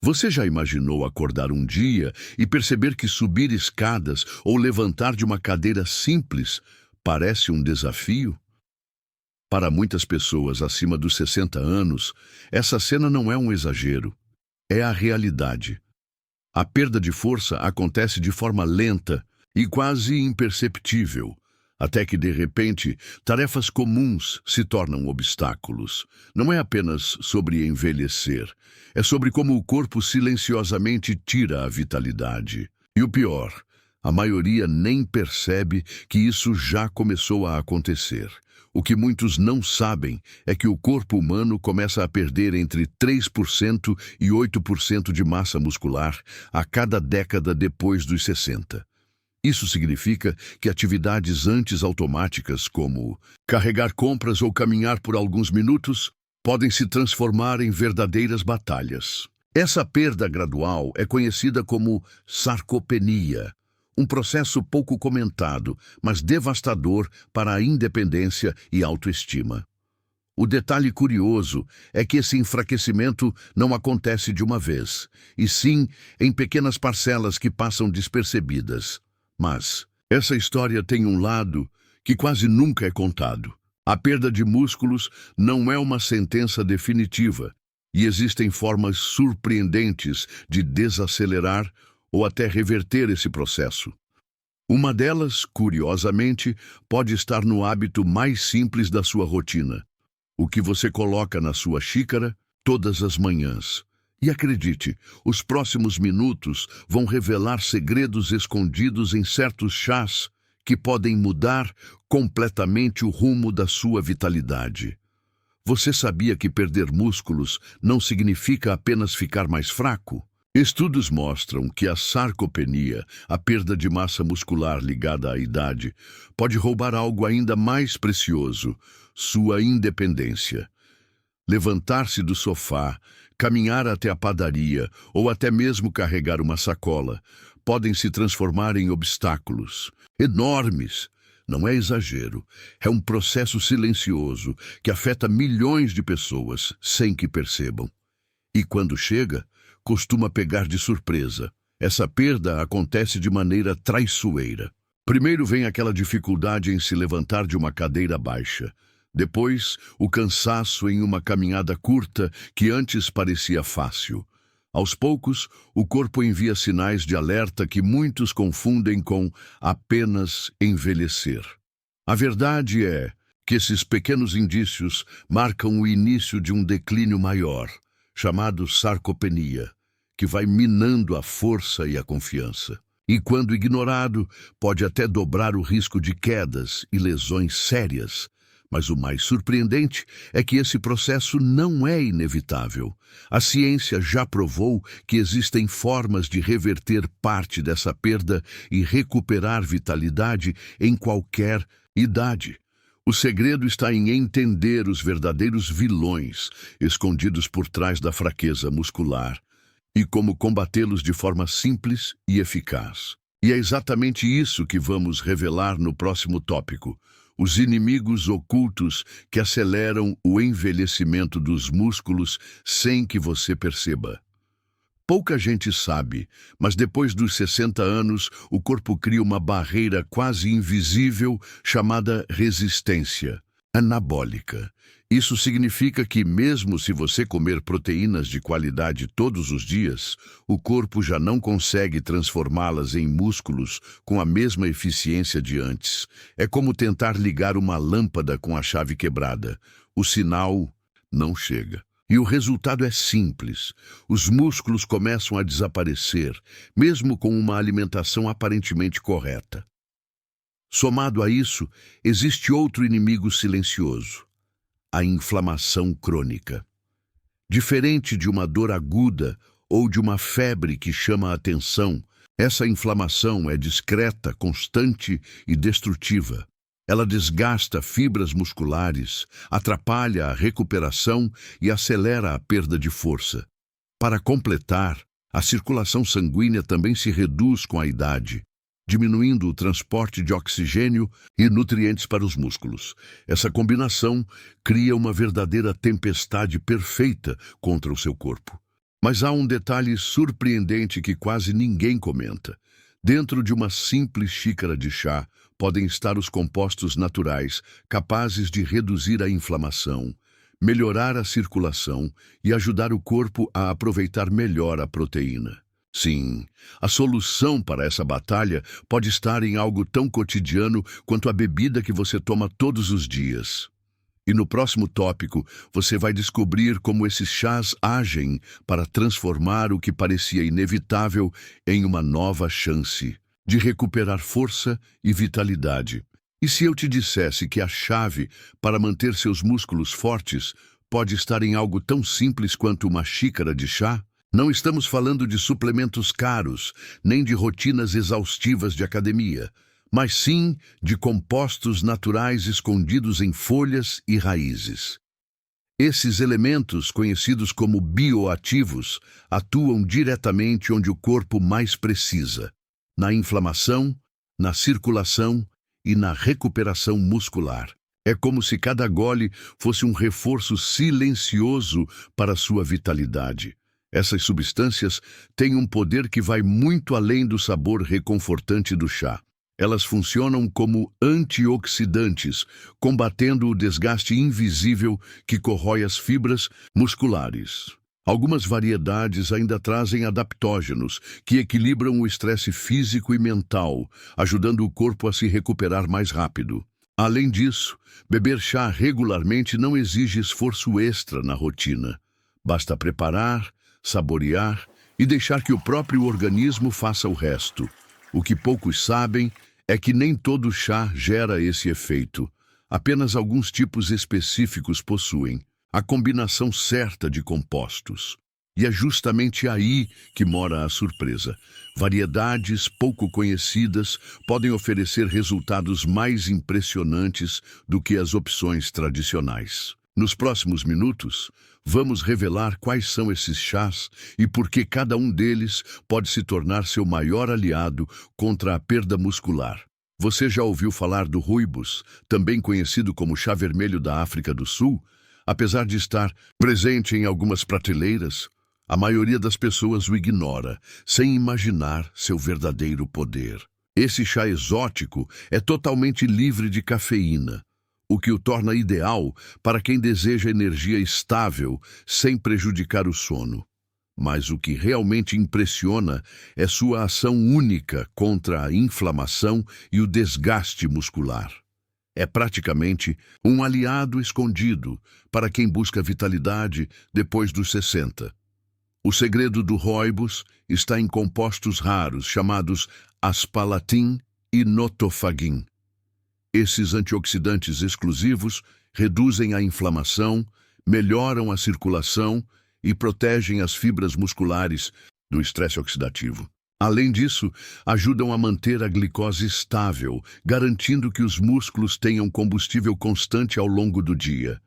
Você já imaginou acordar um dia e perceber que subir escadas ou levantar de uma cadeira simples parece um desafio? Para muitas pessoas acima dos 60 anos, essa cena não é um exagero, é a realidade. A perda de força acontece de forma lenta e quase imperceptível, até que, de repente, tarefas comuns se tornam obstáculos. Não é apenas sobre envelhecer, é sobre como o corpo silenciosamente tira a vitalidade. E o pior, a maioria nem percebe que isso já começou a acontecer. O que muitos não sabem é que o corpo humano começa a perder entre 3% e 8% de massa muscular a cada década depois dos 60. Isso significa que atividades antes automáticas, como carregar compras ou caminhar por alguns minutos, podem se transformar em verdadeiras batalhas. Essa perda gradual é conhecida como sarcopenia, um processo pouco comentado, mas devastador para a independência e autoestima. O detalhe curioso é que esse enfraquecimento não acontece de uma vez, e sim em pequenas parcelas que passam despercebidas. Mas essa história tem um lado que quase nunca é contado. A perda de músculos não é uma sentença definitiva, e existem formas surpreendentes de desacelerar ou até reverter esse processo. Uma delas, curiosamente, pode estar no hábito mais simples da sua rotina: o que você coloca na sua xícara todas as manhãs. E acredite, os próximos minutos vão revelar segredos escondidos em certos chás que podem mudar completamente o rumo da sua vitalidade. Você sabia que perder músculos não significa apenas ficar mais fraco? Estudos mostram que a sarcopenia, a perda de massa muscular ligada à idade, pode roubar algo ainda mais precioso: sua independência. Levantar-se do sofá, caminhar até a padaria ou até mesmo carregar uma sacola podem se transformar em obstáculos enormes. Não é exagero, é um processo silencioso que afeta milhões de pessoas sem que percebam. E quando chega, costuma pegar de surpresa. Essa perda acontece de maneira traiçoeira. Primeiro vem aquela dificuldade em se levantar de uma cadeira baixa. Depois, o cansaço em uma caminhada curta que antes parecia fácil. Aos poucos, o corpo envia sinais de alerta que muitos confundem com apenas envelhecer. A verdade é que esses pequenos indícios marcam o início de um declínio maior, chamado sarcopenia, que vai minando a força e a confiança. E quando ignorado, pode até dobrar o risco de quedas e lesões sérias. Mas o mais surpreendente é que esse processo não é inevitável. A ciência já provou que existem formas de reverter parte dessa perda e recuperar vitalidade em qualquer idade. O segredo está em entender os verdadeiros vilões escondidos por trás da fraqueza muscular e como combatê-los de forma simples e eficaz. E é exatamente isso que vamos revelar no próximo tópico: os inimigos ocultos que aceleram o envelhecimento dos músculos sem que você perceba. Pouca gente sabe, mas depois dos 60 anos, o corpo cria uma barreira quase invisível chamada resistência anabólica. Isso significa que, mesmo se você comer proteínas de qualidade todos os dias, o corpo já não consegue transformá-las em músculos com a mesma eficiência de antes. É como tentar ligar uma lâmpada com a chave quebrada. O sinal não chega. E o resultado é simples: os músculos começam a desaparecer, mesmo com uma alimentação aparentemente correta. Somado a isso, existe outro inimigo silencioso: a inflamação crônica. Diferente de uma dor aguda ou de uma febre que chama a atenção, essa inflamação é discreta, constante e destrutiva. Ela desgasta fibras musculares, atrapalha a recuperação e acelera a perda de força. Para completar, a circulação sanguínea também se reduz com a idade, diminuindo o transporte de oxigênio e nutrientes para os músculos. Essa combinação cria uma verdadeira tempestade perfeita contra o seu corpo. Mas há um detalhe surpreendente que quase ninguém comenta. Dentro de uma simples xícara de chá podem estar os compostos naturais capazes de reduzir a inflamação, melhorar a circulação e ajudar o corpo a aproveitar melhor a proteína. Sim, a solução para essa batalha pode estar em algo tão cotidiano quanto a bebida que você toma todos os dias. E no próximo tópico, você vai descobrir como esses chás agem para transformar o que parecia inevitável em uma nova chance de recuperar força e vitalidade. E se eu te dissesse que a chave para manter seus músculos fortes pode estar em algo tão simples quanto uma xícara de chá? Não estamos falando de suplementos caros, nem de rotinas exaustivas de academia, mas sim de compostos naturais escondidos em folhas e raízes. Esses elementos, conhecidos como bioativos, atuam diretamente onde o corpo mais precisa: na inflamação, na circulação e na recuperação muscular. É como se cada gole fosse um reforço silencioso para sua vitalidade. Essas substâncias têm um poder que vai muito além do sabor reconfortante do chá. Elas funcionam como antioxidantes, combatendo o desgaste invisível que corrói as fibras musculares. Algumas variedades ainda trazem adaptógenos, que equilibram o estresse físico e mental, ajudando o corpo a se recuperar mais rápido. Além disso, beber chá regularmente não exige esforço extra na rotina. Basta preparar, saborear e deixar que o próprio organismo faça o resto. O que poucos sabem é que nem todo chá gera esse efeito. Apenas alguns tipos específicos possuem a combinação certa de compostos. E é justamente aí que mora a surpresa. Variedades pouco conhecidas podem oferecer resultados mais impressionantes do que as opções tradicionais. Nos próximos minutos, vamos revelar quais são esses chás e por que cada um deles pode se tornar seu maior aliado contra a perda muscular. Você já ouviu falar do rooibos, também conhecido como chá vermelho da África do Sul? Apesar de estar presente em algumas prateleiras, a maioria das pessoas o ignora, sem imaginar seu verdadeiro poder. Esse chá exótico é totalmente livre de cafeína, o que o torna ideal para quem deseja energia estável sem prejudicar o sono. Mas o que realmente impressiona é sua ação única contra a inflamação e o desgaste muscular. É praticamente um aliado escondido para quem busca vitalidade depois dos 60. O segredo do rooibos está em compostos raros chamados asparagine e notofagin. Esses antioxidantes exclusivos reduzem a inflamação, melhoram a circulação e protegem as fibras musculares do estresse oxidativo. Além disso, ajudam a manter a glicose estável, garantindo que os músculos tenham combustível constante ao longo do dia.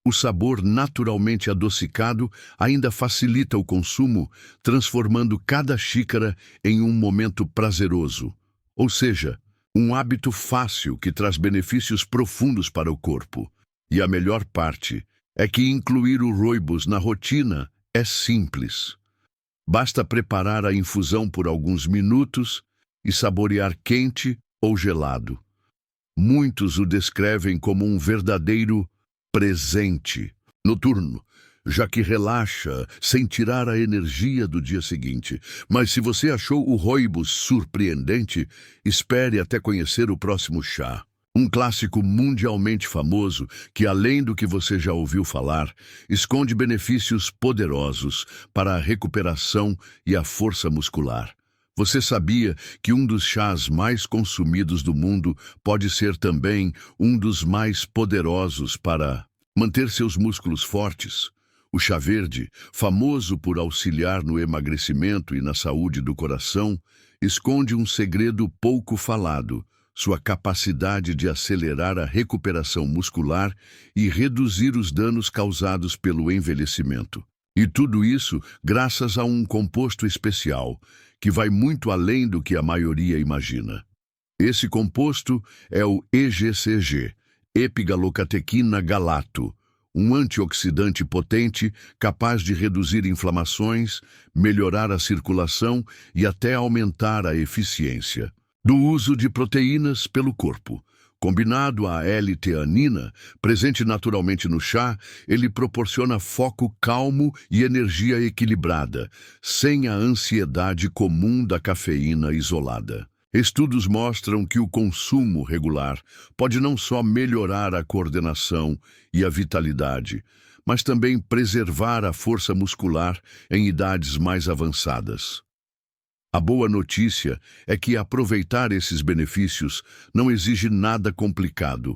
O sabor naturalmente adocicado ainda facilita o consumo, transformando cada xícara em um momento prazeroso, ou seja, um hábito fácil que traz benefícios profundos para o corpo. E a melhor parte é que incluir o rooibos na rotina é simples. Basta preparar a infusão por alguns minutos e saborear quente ou gelado. Muitos o descrevem como um verdadeiro presente noturno, já que relaxa sem tirar a energia do dia seguinte. Mas se você achou o rooibos surpreendente, espere até conhecer o próximo chá. Um clássico mundialmente famoso que, além do que você já ouviu falar, esconde benefícios poderosos para a recuperação e a força muscular. Você sabia que um dos chás mais consumidos do mundo pode ser também um dos mais poderosos para manter seus músculos fortes? O chá verde, famoso por auxiliar no emagrecimento e na saúde do coração, esconde um segredo pouco falado: sua capacidade de acelerar a recuperação muscular e reduzir os danos causados pelo envelhecimento. E tudo isso graças a um composto especial, que vai muito além do que a maioria imagina. Esse composto é o EGCG, epigalocatequina galato, um antioxidante potente capaz de reduzir inflamações, melhorar a circulação e até aumentar a eficiência do uso de proteínas pelo corpo. Combinado à L-teanina, presente naturalmente no chá, ele proporciona foco calmo e energia equilibrada, sem a ansiedade comum da cafeína isolada. Estudos mostram que o consumo regular pode não só melhorar a coordenação e a vitalidade, mas também preservar a força muscular em idades mais avançadas. A boa notícia é que aproveitar esses benefícios não exige nada complicado.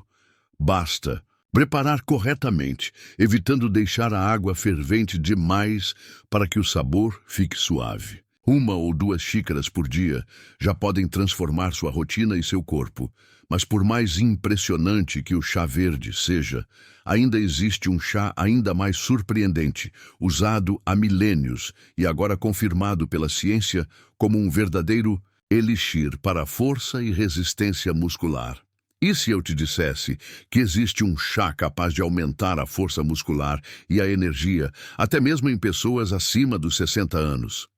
Basta preparar corretamente, evitando deixar a água fervente demais para que o sabor fique suave. 1 ou 2 xícaras por dia já podem transformar sua rotina e seu corpo. Mas por mais impressionante que o chá verde seja, ainda existe um chá ainda mais surpreendente, usado há milênios e agora confirmado pela ciência como um verdadeiro elixir para a força e resistência muscular. E se eu te dissesse que existe um chá capaz de aumentar a força muscular e a energia, até mesmo em pessoas acima dos 60 anos?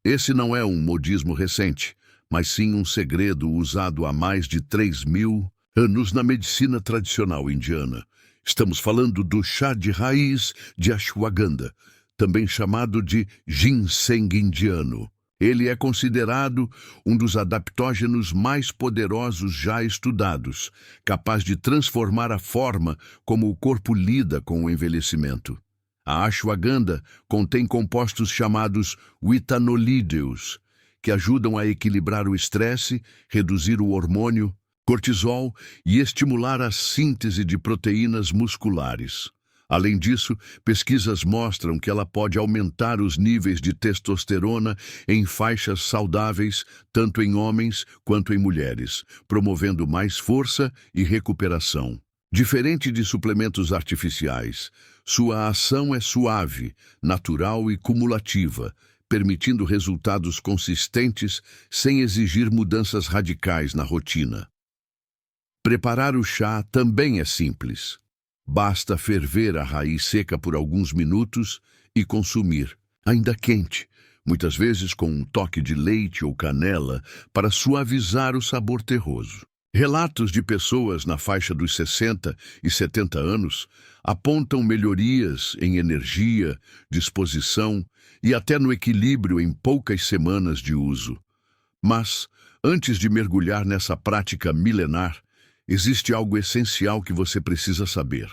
Esse não é um modismo recente, mas sim um segredo usado há mais de 3.000 anos na medicina tradicional indiana. Estamos falando do chá de raiz de ashwagandha, também chamado de ginseng indiano. Ele é considerado um dos adaptógenos mais poderosos já estudados, capaz de transformar a forma como o corpo lida com o envelhecimento. A ashwagandha contém compostos chamados withanolídeos, que ajudam a equilibrar o estresse, reduzir o hormônio cortisol e estimular a síntese de proteínas musculares. Além disso, pesquisas mostram que ela pode aumentar os níveis de testosterona em faixas saudáveis, tanto em homens quanto em mulheres, promovendo mais força e recuperação. Diferente de suplementos artificiais, sua ação é suave, natural e cumulativa, permitindo resultados consistentes sem exigir mudanças radicais na rotina. Preparar o chá também é simples. Basta ferver a raiz seca por alguns minutos e consumir, ainda quente, muitas vezes com um toque de leite ou canela para suavizar o sabor terroso. Relatos de pessoas na faixa dos 60 e 70 anos apontam melhorias em energia, disposição e até no equilíbrio em poucas semanas de uso. Mas, antes de mergulhar nessa prática milenar, existe algo essencial que você precisa saber: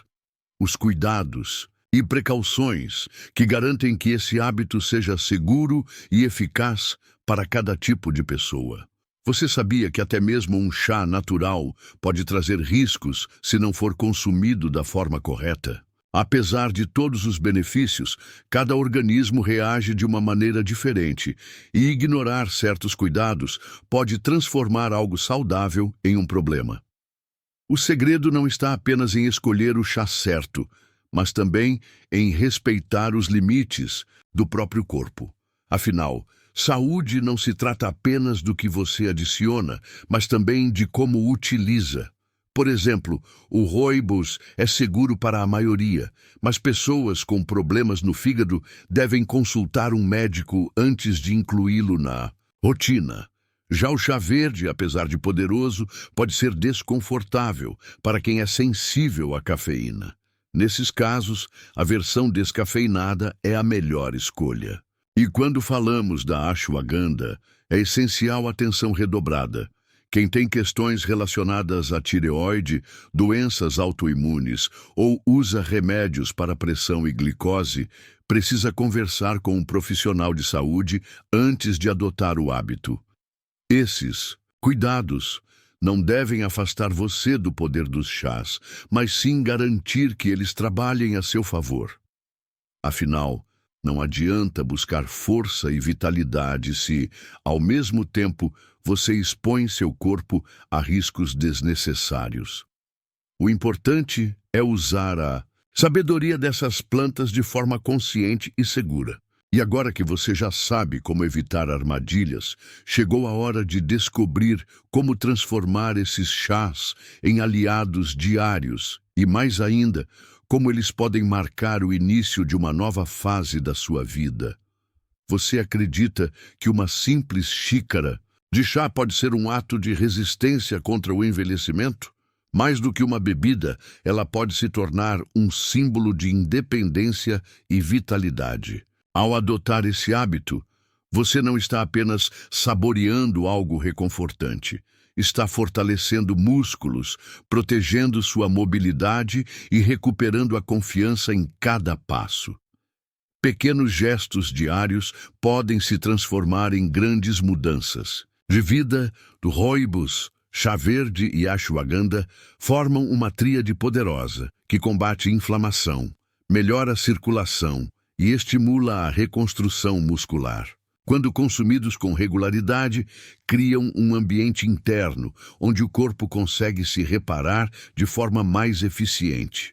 os cuidados e precauções que garantem que esse hábito seja seguro e eficaz para cada tipo de pessoa. Você sabia que até mesmo um chá natural pode trazer riscos se não for consumido da forma correta? Apesar de todos os benefícios, cada organismo reage de uma maneira diferente, e ignorar certos cuidados pode transformar algo saudável em um problema. O segredo não está apenas em escolher o chá certo, mas também em respeitar os limites do próprio corpo. Afinal, saúde não se trata apenas do que você adiciona, mas também de como utiliza. Por exemplo, o rooibos é seguro para a maioria, mas pessoas com problemas no fígado devem consultar um médico antes de incluí-lo na rotina. Já o chá verde, apesar de poderoso, pode ser desconfortável para quem é sensível à cafeína. Nesses casos, a versão descafeinada é a melhor escolha. E quando falamos da ashwagandha, é essencial atenção redobrada. Quem tem questões relacionadas à tireoide, doenças autoimunes ou usa remédios para pressão e glicose, precisa conversar com um profissional de saúde antes de adotar o hábito. Esses cuidados não devem afastar você do poder dos chás, mas sim garantir que eles trabalhem a seu favor. Afinal, não adianta buscar força e vitalidade se, ao mesmo tempo, você expõe seu corpo a riscos desnecessários. O importante é usar a sabedoria dessas plantas de forma consciente e segura. E agora que você já sabe como evitar armadilhas, chegou a hora de descobrir como transformar esses chás em aliados diários e, mais ainda, como eles podem marcar o início de uma nova fase da sua vida. Você acredita que uma simples xícara de chá pode ser um ato de resistência contra o envelhecimento? Mais do que uma bebida, ela pode se tornar um símbolo de independência e vitalidade. Ao adotar esse hábito, você não está apenas saboreando algo reconfortante, está fortalecendo músculos, protegendo sua mobilidade e recuperando a confiança em cada passo. Pequenos gestos diários podem se transformar em grandes mudanças. De vida, do rooibos, chá verde e ashwagandha formam uma tríade poderosa que combate inflamação, melhora a circulação e estimula a reconstrução muscular. Quando consumidos com regularidade, criam um ambiente interno onde o corpo consegue se reparar de forma mais eficiente.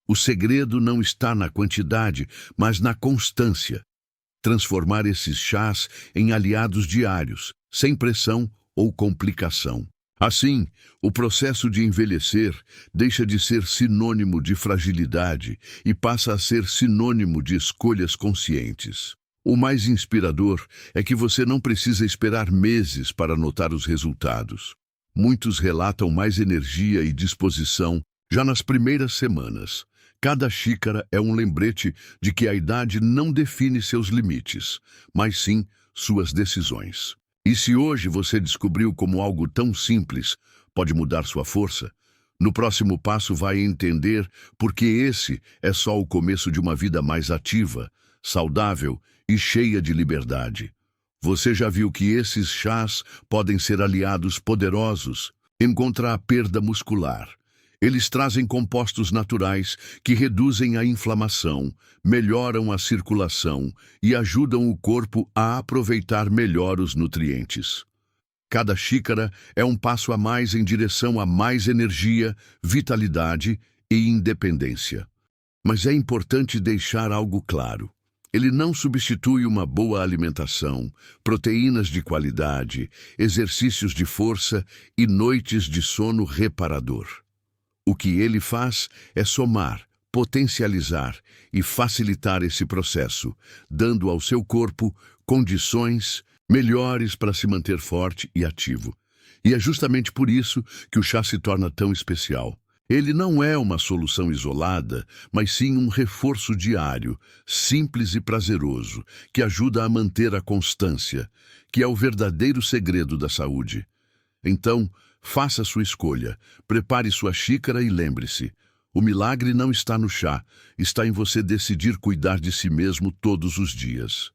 O segredo não está na quantidade, mas na constância. Transformar esses chás em aliados diários, sem pressão ou complicação. Assim, o processo de envelhecer deixa de ser sinônimo de fragilidade e passa a ser sinônimo de escolhas conscientes. O mais inspirador é que você não precisa esperar meses para notar os resultados. Muitos relatam mais energia e disposição já nas primeiras semanas. Cada xícara é um lembrete de que a idade não define seus limites, mas sim suas decisões. E se hoje você descobriu como algo tão simples pode mudar sua força, no próximo passo vai entender porque esse é só o começo de uma vida mais ativa, saudável e cheia de liberdade. Você já viu que esses chás podem ser aliados poderosos contra a perda muscular. Eles trazem compostos naturais que reduzem a inflamação, melhoram a circulação e ajudam o corpo a aproveitar melhor os nutrientes. Cada xícara é um passo a mais em direção a mais energia, vitalidade e independência. Mas é importante deixar algo claro. Ele não substitui uma boa alimentação, proteínas de qualidade, exercícios de força e noites de sono reparador. O que ele faz é somar, potencializar e facilitar esse processo, dando ao seu corpo condições melhores para se manter forte e ativo. E é justamente por isso que o chá se torna tão especial. Ele não é uma solução isolada, mas sim um reforço diário, simples e prazeroso, que ajuda a manter a constância, que é o verdadeiro segredo da saúde. Então, faça sua escolha, prepare sua xícara e lembre-se, o milagre não está no chá, está em você decidir cuidar de si mesmo todos os dias.